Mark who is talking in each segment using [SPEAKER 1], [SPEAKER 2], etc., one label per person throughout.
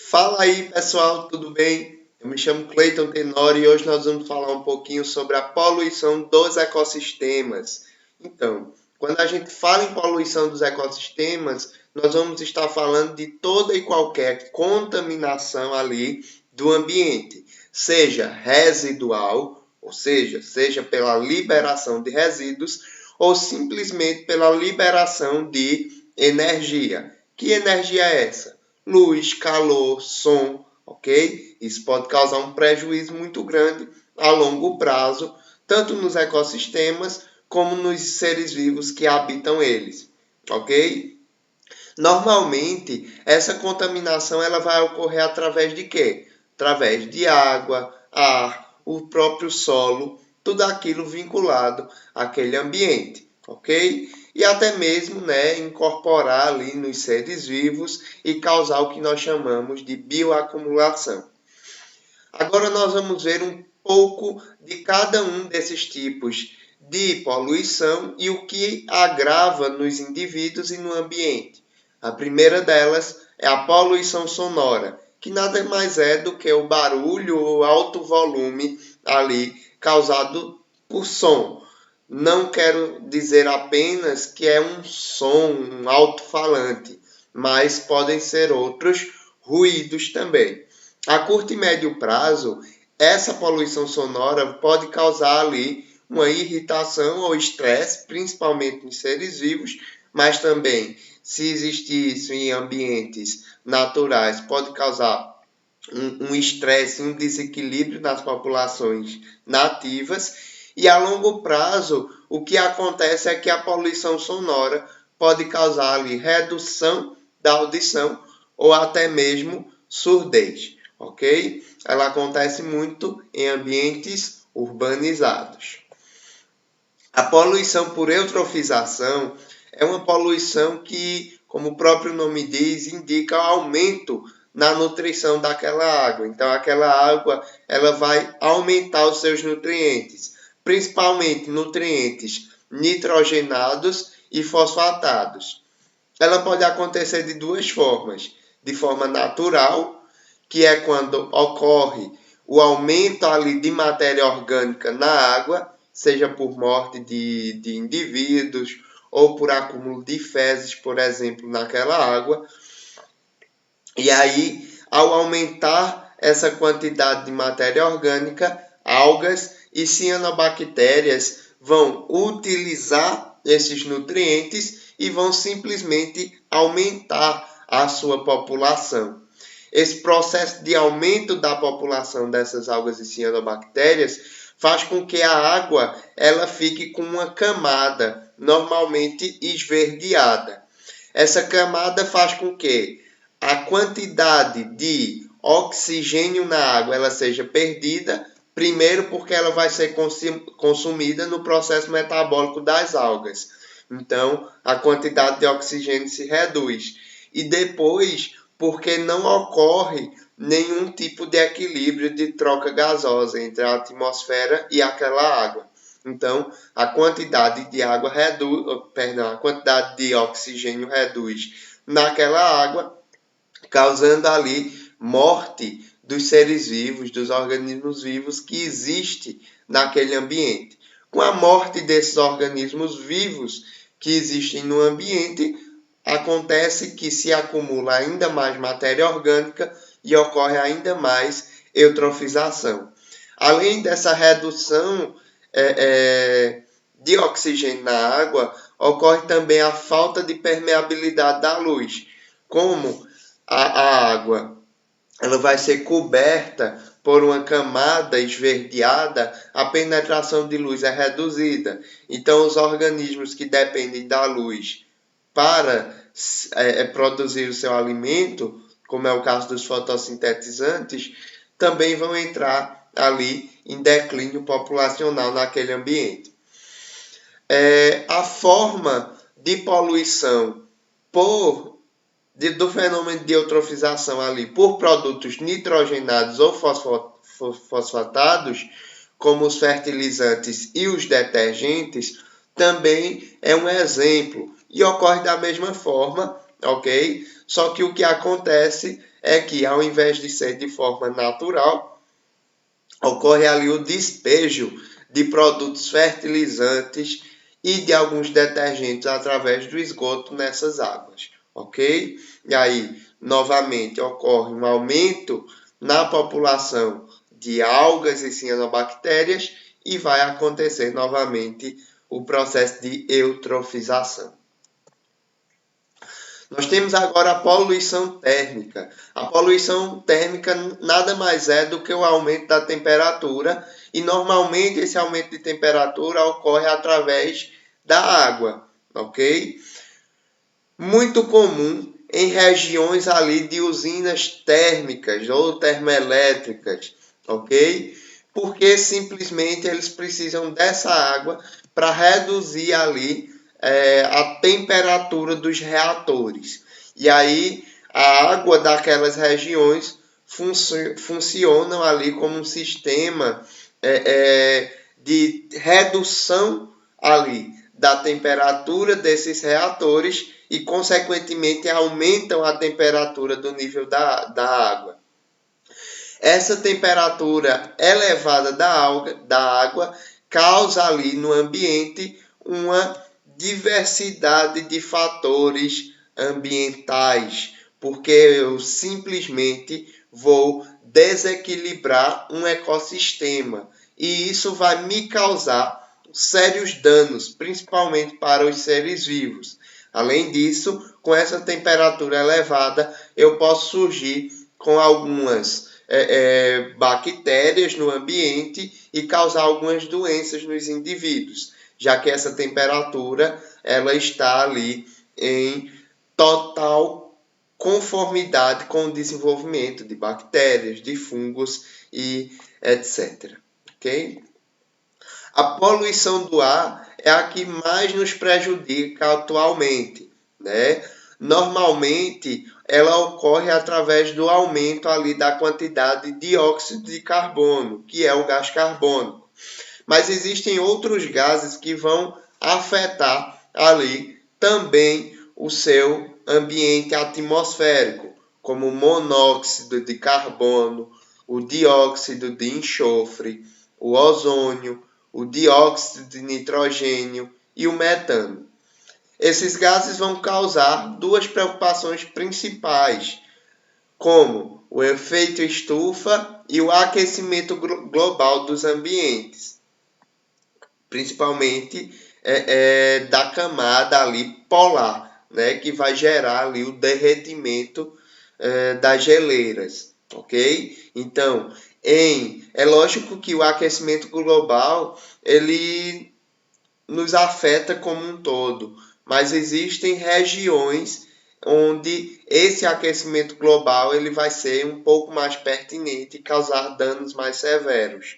[SPEAKER 1] Fala aí, pessoal, tudo bem? Eu me chamo Cleiton Tenório e hoje nós vamos falar um pouquinho sobre a poluição dos ecossistemas. Então, quando a gente fala em poluição dos ecossistemas, nós vamos estar falando de toda e qualquer contaminação ali do ambiente, seja residual, ou seja pela liberação de resíduos, ou simplesmente pela liberação de energia. Que energia é essa? Luz, calor, som, ok? Isso pode causar um prejuízo muito grande a longo prazo, tanto nos ecossistemas como nos seres vivos que habitam eles, ok? Normalmente, essa contaminação ela vai ocorrer através de quê? Através de água, ar, o próprio solo, tudo aquilo vinculado àquele ambiente, ok? E até mesmo, incorporar ali nos seres vivos e causar o que nós chamamos de bioacumulação. Agora nós vamos ver um pouco de cada um desses tipos de poluição e o que agrava nos indivíduos e no ambiente. A primeira delas é a poluição sonora, que nada mais é do que o barulho ou alto volume ali causado por som. Não quero dizer apenas que é um som, um alto-falante, mas podem ser outros ruídos também. A curto e médio prazo, essa poluição sonora pode causar ali uma irritação ou estresse, principalmente nos seres vivos, mas também, se existir isso em ambientes naturais, pode causar um estresse, um desequilíbrio nas populações nativas. E a longo prazo, o que acontece é que a poluição sonora pode causar ali redução da audição ou até mesmo surdez, ok? Ela acontece muito em ambientes urbanizados. A poluição por eutrofização é uma poluição que, como o próprio nome diz, indica aumento na nutrição daquela água. Então, aquela água ela vai aumentar os seus nutrientes, principalmente nutrientes nitrogenados e fosfatados. Ela pode acontecer de duas formas: de forma natural, que é quando ocorre o aumento ali de matéria orgânica na água, seja por morte de indivíduos ou por acúmulo de fezes, por exemplo, naquela água. E aí, ao aumentar essa quantidade de matéria orgânica, algas e cianobactérias vão utilizar esses nutrientes e vão simplesmente aumentar a sua população. Esse processo de aumento da população dessas algas e cianobactérias faz com que a água ela fique com uma camada normalmente esverdeada. Essa camada faz com que a quantidade de oxigênio na água ela seja perdida, primeiro porque ela vai ser consumida no processo metabólico das algas. Então, a quantidade de oxigênio se reduz. E depois, porque não ocorre nenhum tipo de equilíbrio de troca gasosa entre a atmosfera e aquela água. Então, a quantidade de água a quantidade de oxigênio reduz naquela água, causando ali morte dos seres vivos, dos organismos vivos que existem naquele ambiente. Com a morte desses organismos vivos que existem no ambiente, acontece que se acumula ainda mais matéria orgânica e ocorre ainda mais eutrofização. Além dessa redução de oxigênio na água, ocorre também a falta de permeabilidade da luz. Como a água ela vai ser coberta por uma camada esverdeada, a penetração de luz é reduzida. Então, os organismos que dependem da luz para produzir o seu alimento, como é o caso dos fotossintetizantes, também vão entrar ali em declínio populacional naquele ambiente. A forma de poluição do fenômeno de eutrofização ali por produtos nitrogenados ou fosfatados, como os fertilizantes e os detergentes, também é um exemplo e ocorre da mesma forma, ok? Só que o que acontece é que, ao invés de ser de forma natural, ocorre ali o despejo de produtos fertilizantes e de alguns detergentes através do esgoto nessas águas, ok? E aí, novamente, ocorre um aumento na população de algas e cianobactérias e vai acontecer novamente o processo de eutrofização. Nós temos agora a poluição térmica. A poluição térmica nada mais é do que o aumento da temperatura e normalmente esse aumento de temperatura ocorre através da água, ok? Muito comum em regiões ali de usinas térmicas ou termoelétricas, ok? Porque simplesmente eles precisam dessa água para reduzir ali a temperatura dos reatores. E aí a água daquelas regiões funcionam ali como um sistema de redução ali da temperatura desses reatores e, consequentemente, aumentam a temperatura do nível da água. Essa temperatura elevada da água causa ali no ambiente uma diversidade de fatores ambientais, porque eu simplesmente vou desequilibrar um ecossistema e isso vai me causar sérios danos, principalmente para os seres vivos. Além disso, com essa temperatura elevada, eu posso surgir com algumas bactérias no ambiente e causar algumas doenças nos indivíduos, já que essa temperatura ela está ali em total conformidade com o desenvolvimento de bactérias, de fungos e etc. Ok? A poluição do ar é a que mais nos prejudica atualmente, né? Normalmente, ela ocorre através do aumento ali da quantidade de dióxido de carbono, que é o gás carbônico. Mas existem outros gases que vão afetar ali também o seu ambiente atmosférico, como o monóxido de carbono, o dióxido de enxofre, o ozônio, o dióxido de nitrogênio e o metano. Esses gases vão causar duas preocupações principais, como o efeito estufa e o aquecimento global dos ambientes, principalmente da camada ali polar, né, que vai gerar ali o derretimento das geleiras, ok? Então, é lógico que o aquecimento global ele nos afeta como um todo, mas existem regiões onde esse aquecimento global ele vai ser um pouco mais pertinente e causar danos mais severos.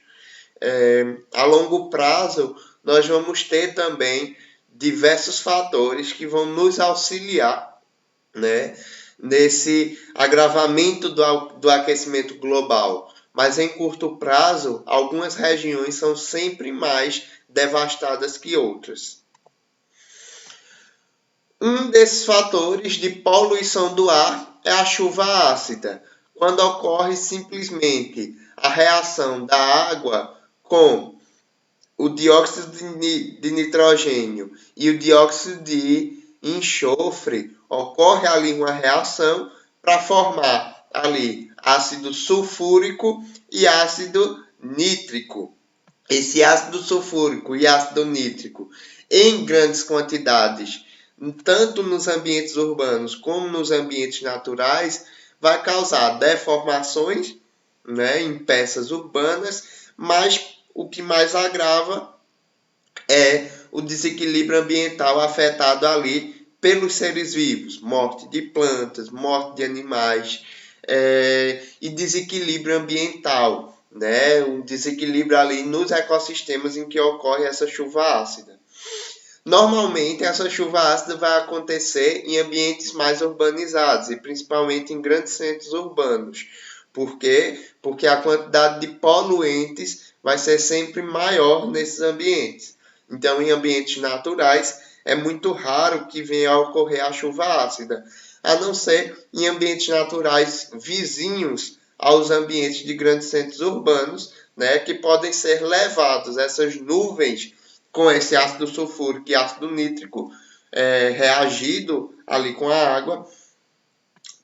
[SPEAKER 1] A longo prazo, nós vamos ter também diversos fatores que vão nos auxiliar, né, nesse agravamento do aquecimento global. Mas em curto prazo, algumas regiões são sempre mais devastadas que outras. Um desses fatores de poluição do ar é a chuva ácida, quando ocorre simplesmente a reação da água com o dióxido de nitrogênio e o dióxido de enxofre, ocorre ali uma reação para formar ali ácido sulfúrico e ácido nítrico. Esse ácido sulfúrico e ácido nítrico em grandes quantidades, tanto nos ambientes urbanos como nos ambientes naturais, vai causar deformações, né, em peças urbanas, mas o que mais agrava é o desequilíbrio ambiental afetado ali pelos seres vivos, morte de plantas, morte de animais e desequilíbrio ambiental, né? Um desequilíbrio ali nos ecossistemas em que ocorre essa chuva ácida. Normalmente, essa chuva ácida vai acontecer em ambientes mais urbanizados e principalmente em grandes centros urbanos. Por quê? Porque a quantidade de poluentes vai ser sempre maior nesses ambientes. Então, em ambientes naturais, é muito raro que venha a ocorrer a chuva ácida. a não ser em ambientes naturais vizinhos aos ambientes de grandes centros urbanos, né, que podem ser levados, essas nuvens com esse ácido sulfúrico e ácido nítrico reagido ali com a água,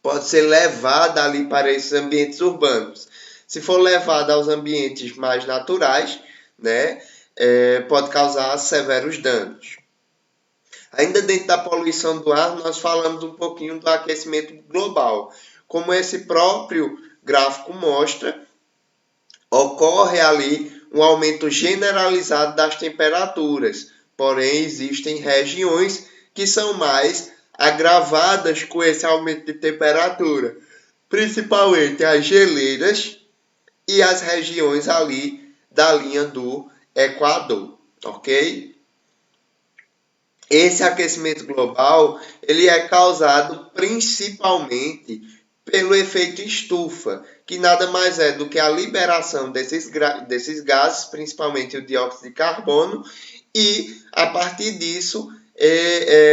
[SPEAKER 1] pode ser levada ali para esses ambientes urbanos. Se for levada aos ambientes mais naturais, né, pode causar severos danos. Ainda dentro da poluição do ar, nós falamos um pouquinho do aquecimento global. Como esse próprio gráfico mostra, ocorre ali um aumento generalizado das temperaturas, porém existem regiões que são mais agravadas com esse aumento de temperatura, principalmente as geleiras e as regiões ali da linha do Equador, ok? Esse aquecimento global ele é causado principalmente pelo efeito estufa, que nada mais é do que a liberação desses gases, principalmente o dióxido de carbono, e a partir disso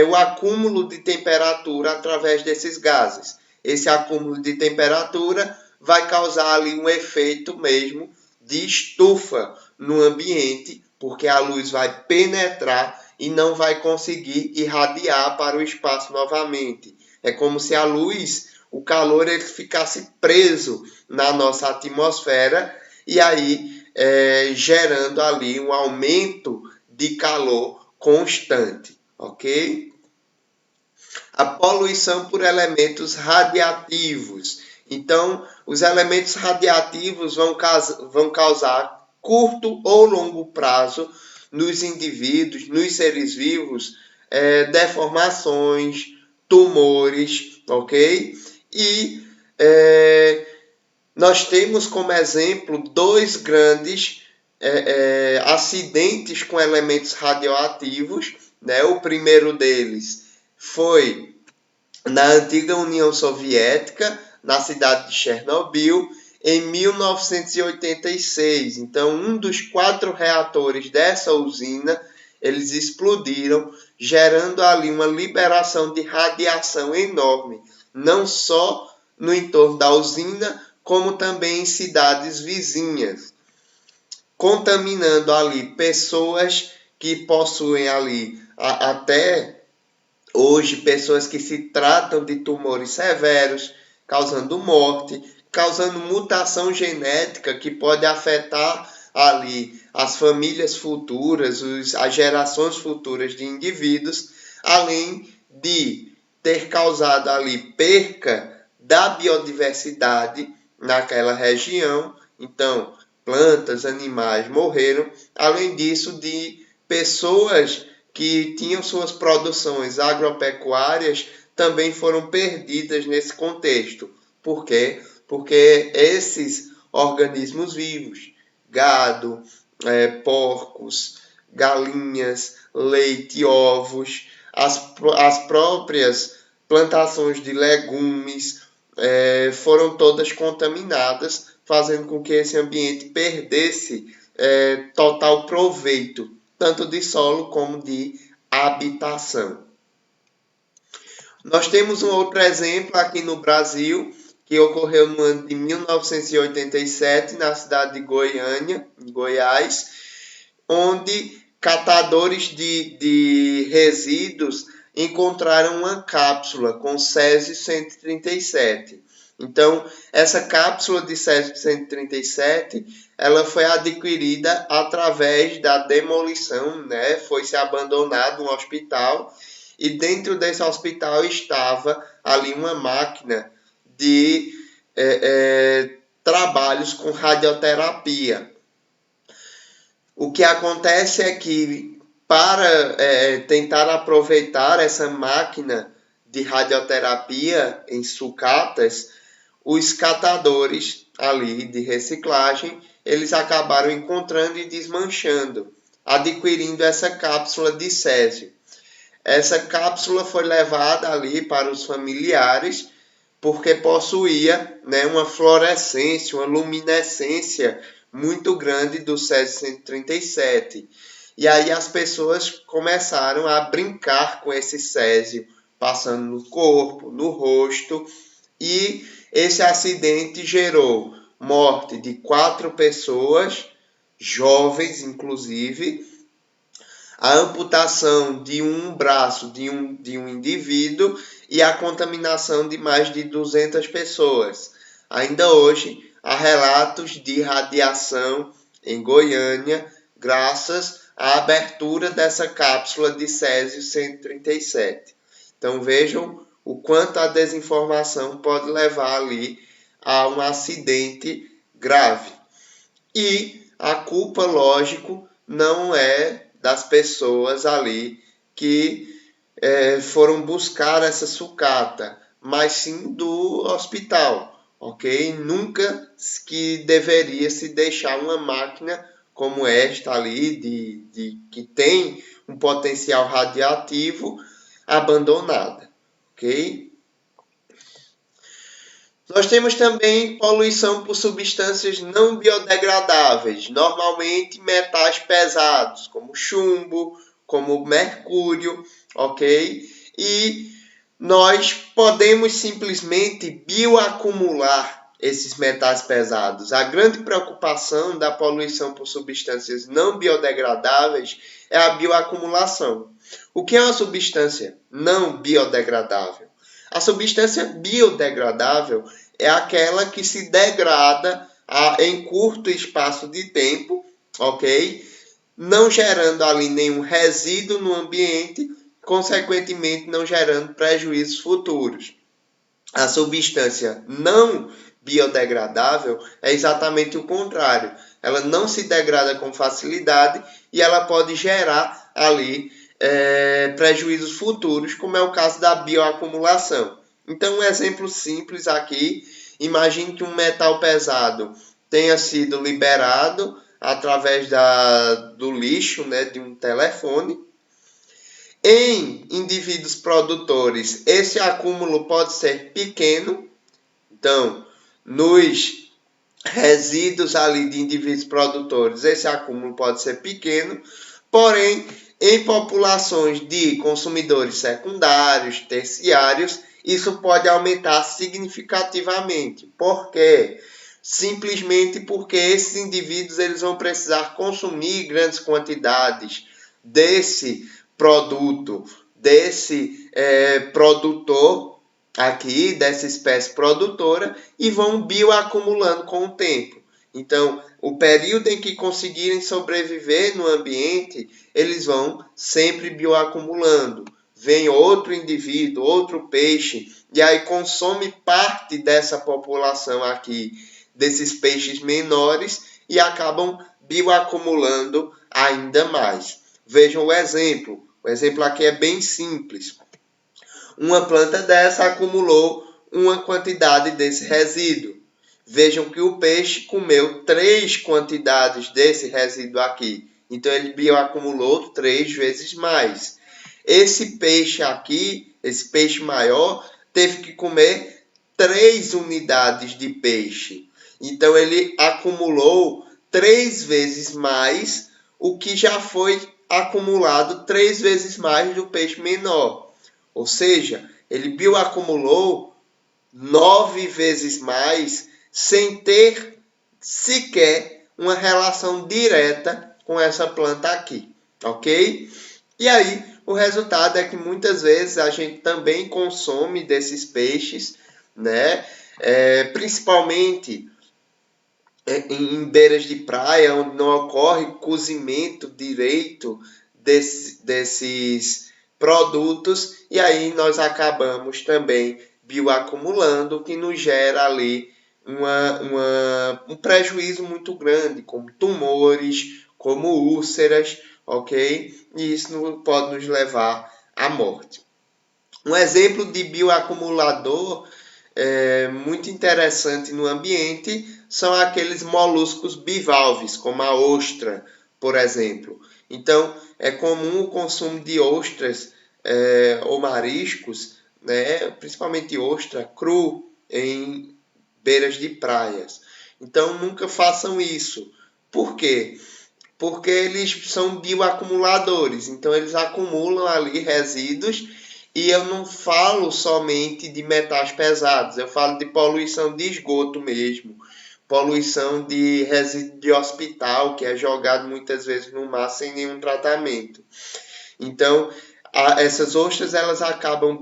[SPEAKER 1] o acúmulo de temperatura através desses gases. Esse acúmulo de temperatura vai causar ali um efeito mesmo de estufa no ambiente, porque a luz vai penetrar e não vai conseguir irradiar para o espaço novamente. É como se a luz, o calor, ele ficasse preso na nossa atmosfera e aí gerando ali um aumento de calor constante, ok? A poluição por elementos radiativos. Então, os elementos radiativos vão causar curto ou longo prazo nos indivíduos, nos seres vivos, deformações, tumores, ok? E nós temos como exemplo dois grandes acidentes com elementos radioativos, né? O primeiro deles foi na antiga União Soviética, na cidade de Chernobyl, em 1986. Então, um dos 4 reatores dessa usina, eles explodiram, gerando ali uma liberação de radiação enorme, não só no entorno da usina, como também em cidades vizinhas, contaminando ali pessoas que possuem ali até hoje pessoas que se tratam de tumores severos, causando morte, causando mutação genética que pode afetar ali as famílias futuras, as gerações futuras de indivíduos, além de ter causado ali perca da biodiversidade naquela região. Então, plantas, animais morreram, além disso de pessoas que tinham suas produções agropecuárias também foram perdidas nesse contexto. Por quê? Porque esses organismos vivos, gado, porcos, galinhas, leite, ovos, as próprias plantações de legumes foram todas contaminadas, fazendo com que esse ambiente perdesse total proveito, tanto de solo como de habitação. Nós temos um outro exemplo aqui no Brasil, que ocorreu no ano de 1987, na cidade de Goiânia, em Goiás, onde catadores de resíduos encontraram uma cápsula com Césio 137. Então, essa cápsula de Césio 137, ela foi adquirida através da demolição, né? Foi-se abandonado um hospital e dentro desse hospital estava ali uma máquina de trabalhos com radioterapia. O que acontece é que para tentar aproveitar essa máquina de radioterapia em sucatas, os catadores ali de reciclagem, eles acabaram encontrando e desmanchando, adquirindo essa cápsula de césio. Essa cápsula foi levada ali para os familiares porque possuía, né, uma fluorescência, uma luminescência muito grande do Césio 137. E aí as pessoas começaram a brincar com esse césio passando no corpo, no rosto, e esse acidente gerou morte de 4 pessoas, jovens inclusive, a amputação de um braço de um indivíduo e a contaminação de mais de 200 pessoas. Ainda hoje, há relatos de radiação em Goiânia, graças à abertura dessa cápsula de Césio-137. Então vejam o quanto a desinformação pode levar ali a um acidente grave. E a culpa, lógico, não é das pessoas ali que foram buscar essa sucata, mas sim do hospital, ok? Nunca que deveria se deixar uma máquina como esta ali, que tem um potencial radioativo, abandonada, ok? Nós temos também poluição por substâncias não biodegradáveis, normalmente metais pesados, como chumbo, como mercúrio, ok? E nós podemos simplesmente bioacumular esses metais pesados. A grande preocupação da poluição por substâncias não biodegradáveis é a bioacumulação. O que é uma substância não biodegradável? A substância biodegradável é aquela que se degrada em curto espaço de tempo, ok? Não gerando ali nenhum resíduo no ambiente, consequentemente não gerando prejuízos futuros. A substância não biodegradável é exatamente o contrário. Ela não se degrada com facilidade e ela pode gerar ali prejuízos futuros, como é o caso da bioacumulação. Então, um exemplo simples aqui, imagine que um metal pesado tenha sido liberado através do lixo, né, de um telefone. Em indivíduos produtores, esse acúmulo pode ser pequeno. Então, nos resíduos ali de indivíduos produtores, esse acúmulo pode ser pequeno, porém, em populações de consumidores secundários, terciários, isso pode aumentar significativamente. Por quê? Simplesmente porque esses indivíduos eles vão precisar consumir grandes quantidades desse produto, desse produtor aqui, dessa espécie produtora, e vão bioacumulando com o tempo. Então, o período em que conseguirem sobreviver no ambiente, eles vão sempre bioacumulando. Vem outro indivíduo, outro peixe, e aí consome parte dessa população aqui, desses peixes menores, e acabam bioacumulando ainda mais. Vejam o exemplo. O exemplo aqui é bem simples. Uma planta dessa acumulou uma quantidade desse resíduo. Vejam que o peixe comeu 3 quantidades desse resíduo aqui. Então, ele bioacumulou 3 vezes mais. Esse peixe aqui, esse peixe maior, teve que comer 3 unidades de peixe. Então, ele acumulou 3 vezes mais o que já foi acumulado 3 vezes mais do peixe menor. Ou seja, ele bioacumulou 9 vezes mais sem ter sequer uma relação direta com essa planta aqui, ok? E aí, o resultado é que muitas vezes a gente também consome desses peixes, né? Principalmente em beiras de praia, onde não ocorre cozimento direito desses produtos, e aí nós acabamos também bioacumulando, o que nos gera ali um prejuízo muito grande, como tumores, como úlceras, ok? E isso pode nos levar à morte. Um exemplo de bioacumulador muito interessante no ambiente são aqueles moluscos bivalves, como a ostra, por exemplo. Então, é comum o consumo de ostras ou mariscos, né, principalmente ostra, cru, em beiras de praias. Então, nunca façam isso. Por quê? Porque eles são bioacumuladores. Então, eles acumulam ali resíduos E eu não falo somente de metais pesados, eu falo de poluição de esgoto mesmo, poluição de resíduo de hospital, que é jogado muitas vezes no mar sem nenhum tratamento. Então, essas ostras elas acabam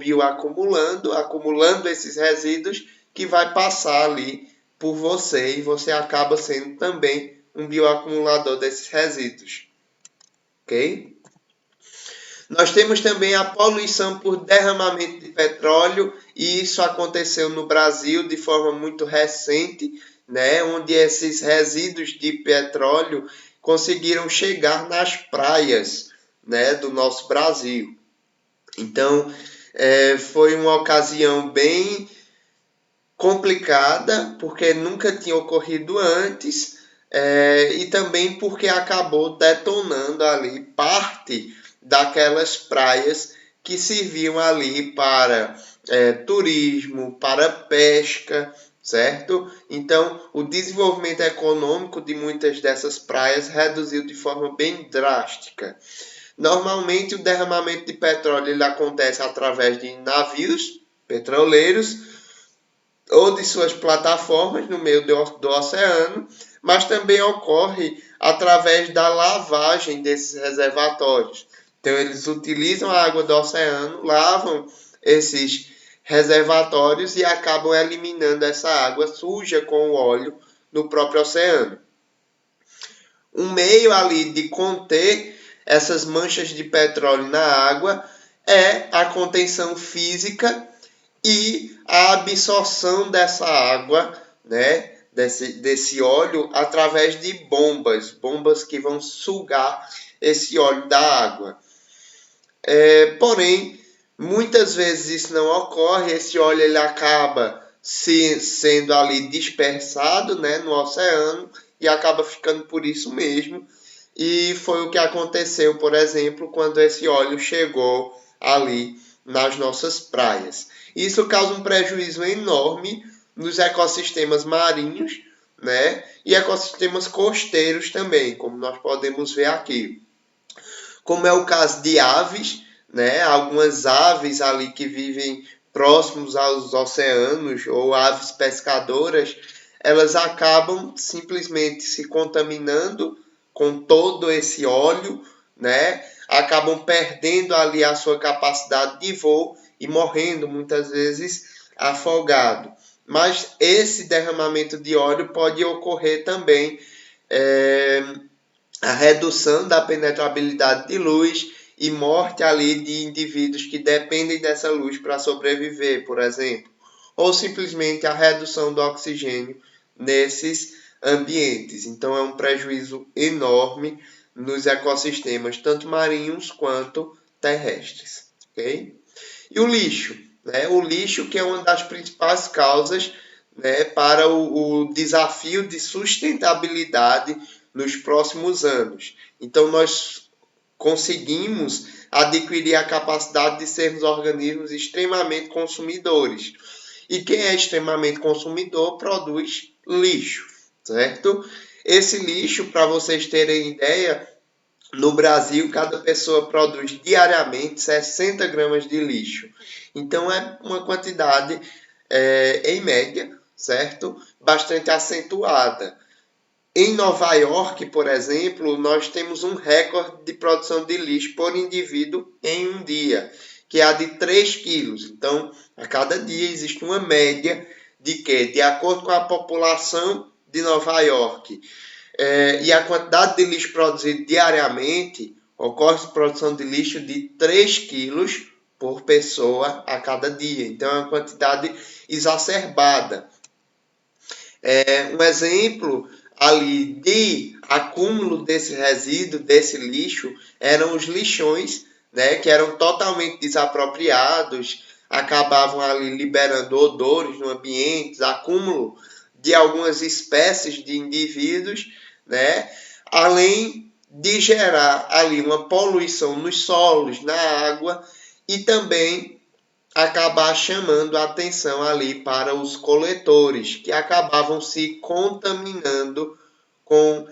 [SPEAKER 1] acumulando esses resíduos que vai passar ali por você e você acaba sendo também um bioacumulador desses resíduos. Ok? Nós temos também a poluição por derramamento de petróleo, e isso aconteceu no Brasil de forma muito recente, né, onde esses resíduos de petróleo conseguiram chegar nas praias, né, do nosso Brasil. Então, foi uma ocasião bem complicada, porque nunca tinha ocorrido antes, e também porque acabou detonando ali parte daquelas praias que serviam ali para turismo, para pesca, certo? Então, o desenvolvimento econômico de muitas dessas praias reduziu de forma bem drástica. Normalmente, o derramamento de petróleo ele acontece através de navios petroleiros ou de suas plataformas no meio do oceano, mas também ocorre através da lavagem desses reservatórios. Então, eles utilizam a água do oceano, lavam esses reservatórios e acabam eliminando essa água suja com o óleo no próprio oceano. Um meio ali de conter essas manchas de petróleo na água é a contenção física e a absorção dessa água, né, desse óleo, através de bombas que vão sugar esse óleo da água. Porém, muitas vezes isso não ocorre, esse óleo ele acaba sendo ali dispersado, né, no oceano e acaba ficando por isso mesmo. E foi o que aconteceu, por exemplo, quando esse óleo chegou ali nas nossas praias. Isso causa um prejuízo enorme nos ecossistemas marinhos, né? E ecossistemas costeiros também, como nós podemos ver aqui. Como é o caso de aves, né? Algumas aves ali que vivem próximos aos oceanos ou aves pescadoras, elas acabam simplesmente se contaminando com todo esse óleo, né? Acabam perdendo ali a sua capacidade de voo e morrendo muitas vezes afogado. Mas esse derramamento de óleo pode ocorrer também a redução da penetrabilidade de luz e morte ali de indivíduos que dependem dessa luz para sobreviver, por exemplo, ou simplesmente a redução do oxigênio nesses ambientes. Então é um prejuízo enorme nos ecossistemas, tanto marinhos quanto terrestres. Okay? E o lixo, né? O lixo que é uma das principais causas, né, para o desafio de sustentabilidade nos próximos anos. Então nós conseguimos adquirir a capacidade de sermos organismos extremamente consumidores. E quem é extremamente consumidor produz lixo, certo? Esse lixo, para vocês terem ideia, no Brasil, cada pessoa produz diariamente 60 gramas de lixo. Então, é uma quantidade, em média, certo? Bastante acentuada. Em Nova York, por exemplo, nós temos um recorde de produção de lixo por indivíduo em um dia, que é a de 3 quilos. Então, a cada dia existe uma média de que, de acordo com a população de Nova York, e a quantidade de lixo produzido diariamente, ocorre produção de lixo de 3 quilos por pessoa a cada dia. Então, é uma quantidade exacerbada. Um exemplo ali de acúmulo desse resíduo, desse lixo, eram os lixões, né, que eram totalmente desapropriados, acabavam ali liberando odores no ambiente, acúmulo de algumas espécies de indivíduos, né, além de gerar ali uma poluição nos solos, na água e também acabar chamando a atenção ali para os coletores, que acabavam se contaminando com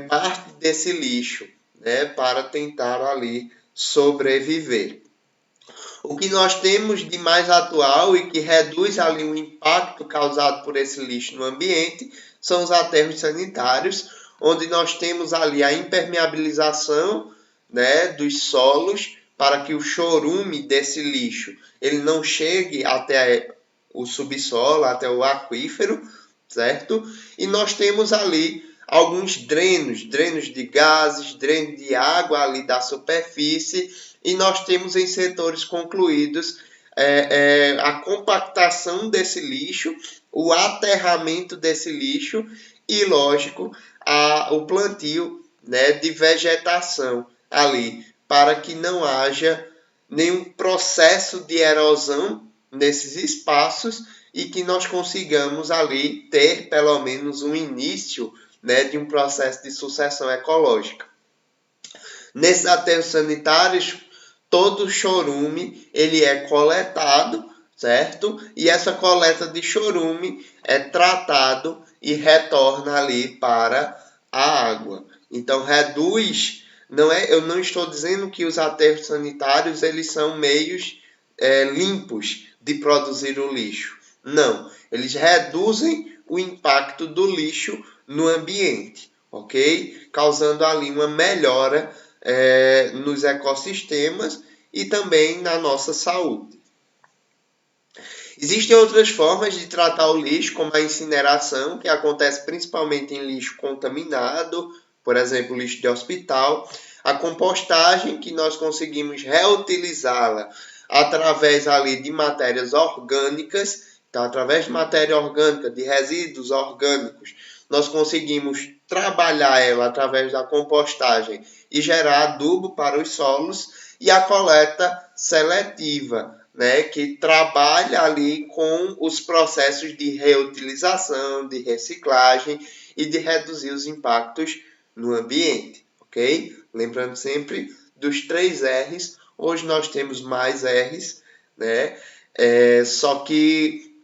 [SPEAKER 1] parte desse lixo, né, para tentar ali sobreviver. O que nós temos de mais atual e que reduz ali o impacto causado por esse lixo no ambiente são os aterros sanitários, onde nós temos ali a impermeabilização, né, dos solos para que o chorume desse lixo ele não chegue até o subsolo, até o aquífero, certo? E nós temos ali alguns drenos de gases, dreno de água ali da superfície, e nós temos em setores concluídos a compactação desse lixo, o aterramento desse lixo e, lógico, o plantio, né, de vegetação ali, para que não haja nenhum processo de erosão nesses espaços e que nós consigamos ali ter pelo menos um início, né, de um processo de sucessão ecológica. Nesses aterros sanitários, todo o chorume ele é coletado, certo? E essa coleta de chorume é tratado e retorna ali para a água. Então reduz, eu não estou dizendo que os aterros sanitários eles são meios limpos de produzir o lixo. Não, eles reduzem o impacto do lixo no ambiente, ok? Causando ali uma melhora nos ecossistemas e também na nossa saúde. Existem outras formas de tratar o lixo, como a incineração, que acontece principalmente em lixo contaminado, por exemplo, lixo de hospital. A compostagem, que nós conseguimos reutilizá-la através ali de matérias orgânicas. Então, através de matéria orgânica, de resíduos orgânicos, nós conseguimos trabalhar ela através da compostagem e gerar adubo para os solos. E a coleta seletiva, né, que trabalha ali com os processos de reutilização, de reciclagem e de reduzir os impactos no ambiente, ok? Lembrando sempre dos 3 R's, hoje nós temos mais R's, né? Só que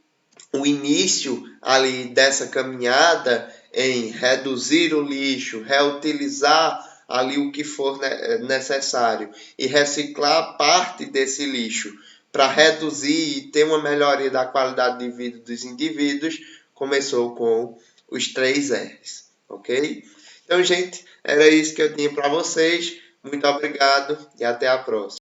[SPEAKER 1] o início ali dessa caminhada em reduzir o lixo, reutilizar ali o que for necessário e reciclar parte desse lixo para reduzir e ter uma melhoria da qualidade de vida dos indivíduos, começou com os 3 R's, ok? Então, gente, era isso que eu tinha para vocês. Muito obrigado e até a próxima.